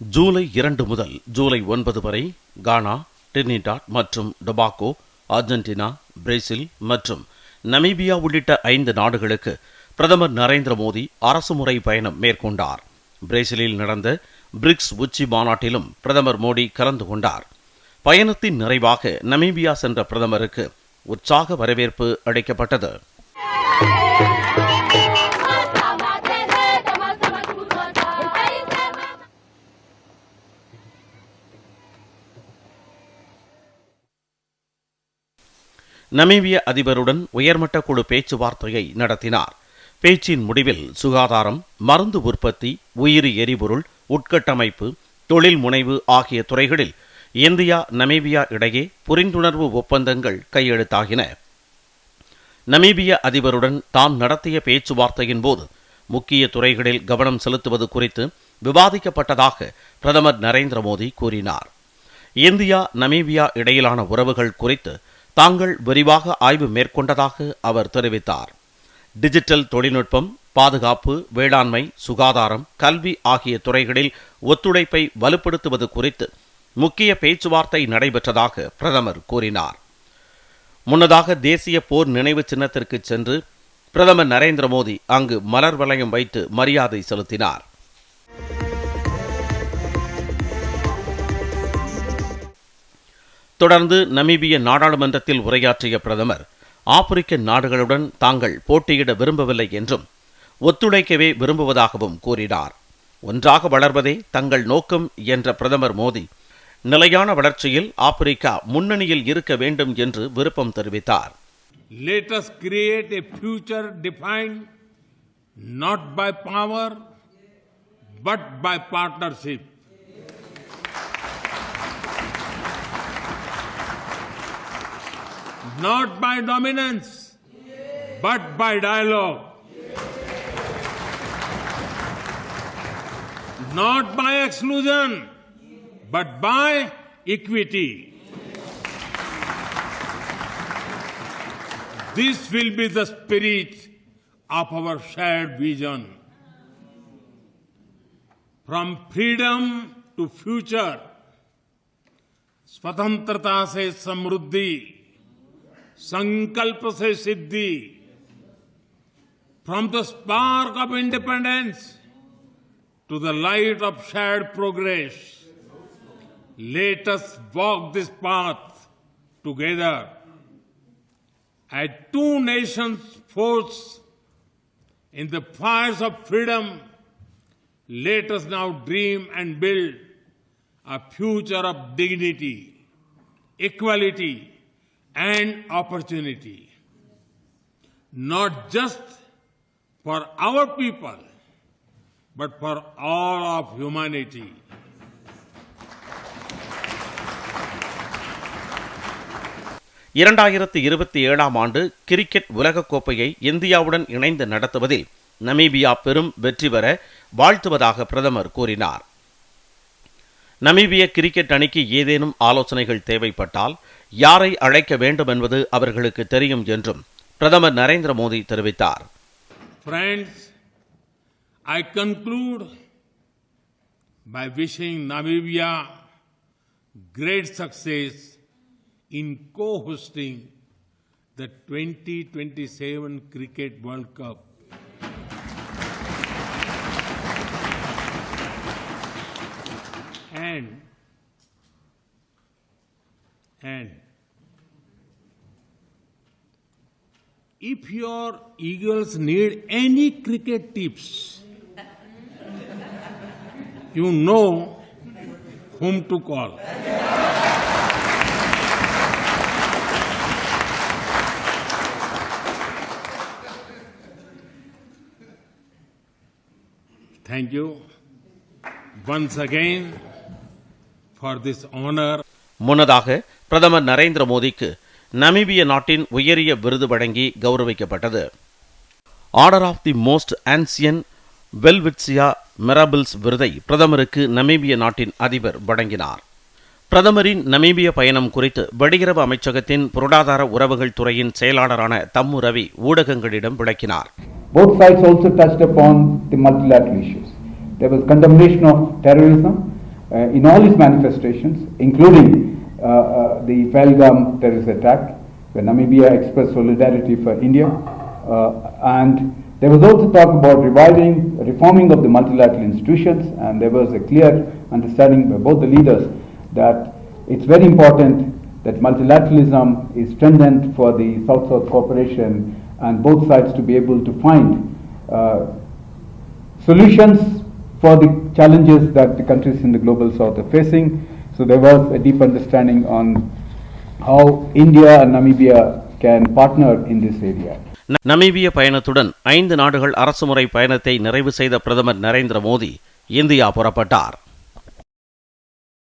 ஜூலை 2 முதல் ஜூலை 9 வரை கானா, டிரினிடாட் மற்றும் டொபாகோ, அர்ஜென்டினா, பிரேசில் மற்றும் நமீபியா உள்ளிட்ட 5 நாடுகளுக்கு பிரதமர் நரேந்திர மோடி அரசுமுறை பயணம் மேற்கொண்டார். பிரேசிலில் நடந்த பிரிக்ஸ் உச்சி மாநாட்டிலும் பிரதமர் மோடி கலந்து கொண்டார். பயணத்தின் நிறைவாக நமீபியா சென்ற பிரதமருக்கு உற்சாக வரவேற்பு அளிக்கப்பட்டது. நமீபிய அதிபருடன் உயர்மட்ட குழு பேச்சுவார்த்தையை நடத்தினார். பேச்சின் முடிவில் சுகாதாரம், மருந்து உற்பத்தி, உயிரி எரிபொருள், உட்கட்டமைப்பு, தொழில் முனைவு ஆகிய துறைகளில் இந்தியா நமீபியா இடையே புரிந்துணர்வு ஒப்பந்தங்கள் கையெழுத்தாகின. நமீபிய அதிபருடன் தாம் நடத்திய பேச்சுவார்த்தையின் போது முக்கிய துறைகளில் கவனம் செலுத்துவது குறித்து விவாதிக்கப்பட்டதாக பிரதமர் நரேந்திர மோடி கூறினார். இந்தியா நமீபியா இடையிலான உறவுகள் குறித்து தாங்கள் விரிவாக ஆய்வு மேற்கொண்டதாக அவர் தெரிவித்தார். டிஜிட்டல் தொழில்நுட்பம், பாதுகாப்பு, வேளாண்மை, சுகாதாரம், கல்வி ஆகிய துறைகளில் ஒத்துழைப்பை வலுப்படுத்துவது குறித்து முக்கிய பேச்சுவார்த்தை நடைபெற்றதாக பிரதமர் கூறினார். முன்னதாக தேசிய போர் நினைவு சின்னத்திற்கு சென்று பிரதமர் நரேந்திர மோடி அங்கு மலர் வளையம் வைத்து மரியாதை செலுத்தினார். தொடர்ந்து நமீபிய நாடாளுமன்றத்தில் உரையாற்றிய பிரதமர், ஆப்பிரிக்க நாடுகளுடன் தாங்கள் போட்டியிட விரும்பவில்லை என்றும் ஒத்துழைக்கவே விரும்புவதாகவும் கூறினார். ஒன்றாக வளர்வதே தங்கள் நோக்கம் என்ற பிரதமர் மோடி நிலையான வளர்ச்சியில் ஆப்பிரிக்கா முன்னணியில் இருக்க வேண்டும் என்று விருப்பம் தெரிவித்தார். Let us create a future defined not by power but by partnership. Not by dominance, but by dialogue. Not by exclusion, but by equity. This will be the spirit of our shared vision. From freedom to future, स्वतंत्रता से समृद्धि, संकल्प से सिद्धि, from the spark of independence to the light of shared progress. Let us walk this path together. As two nations forged in the fires of freedom, let us now dream and build a future of dignity, equality, and opportunity, not just for our people, but for all of humanity. இரண்டாயிரத்து 27ஆம் ஆண்டு cricket உலகக்கோப்பையை இந்தியாவுடன் இணைந்து நடத்துவதில் நமீபியா பெரும் வெற்றி பெற வாழ்த்துவதாக பிரதமர் கூறினார். நமீபிய கிரிக்கெட் அணிக்கு ஏதேனும் ஆலோசனைகள் தேவைப்பட்டால் யாரை அழைக்க வேண்டும் என்பது அவர்களுக்கு தெரியும் என்றும் பிரதமர் நரேந்திர மோடி தெரிவித்தார். Friends, I conclude by wishing Namibia great success in co-hosting the 2027 Cricket World Cup. And if your Eagles need any cricket tips, you know whom to call. Thank you once again for this honor. முன்னதாக பிரதமர் நரேந்திர மோடிக்கு நமீபிய நாட்டின் உயரிய விருது வழங்கி கௌரவிக்கப்பட்டது. Order of the Most Ancient Welwitschia Mirabilis விருதை பிரதமருக்கு நமீபிய நாட்டின் அதிபர் வழங்கினார். பிரதமரின் நமீபிய பயணம் குறித்து வெளியுறவு அமைச்சகத்தின் பொருளாதார உறவுகள் துறையின் செயலாளரான தம்மு ரவி ஊடகங்களிடம் விளக்கினார். Both sides also touched upon the multilateral issues. There was condemnation of terrorism in all its manifestations, including the Pahalgam terrorist attack, where Namibia expressed solidarity for India, and there was also talk about reforming of the multilateral institutions, and there was a clear understanding by both the leaders that it's very important that multilateralism is strengthened for the South-South cooperation and both sides to be able to find solutions for the challenges that the countries in the global South are facing. So there was a deep understanding on how India and Namibia can partner in this area. நமீபிய பயணத்துடன் 5 நாடுகள் அரசுமுறை பயணத்தை நிறைவு செய்த பிரதமர் Narendra Modi India புறப்பட்டார்.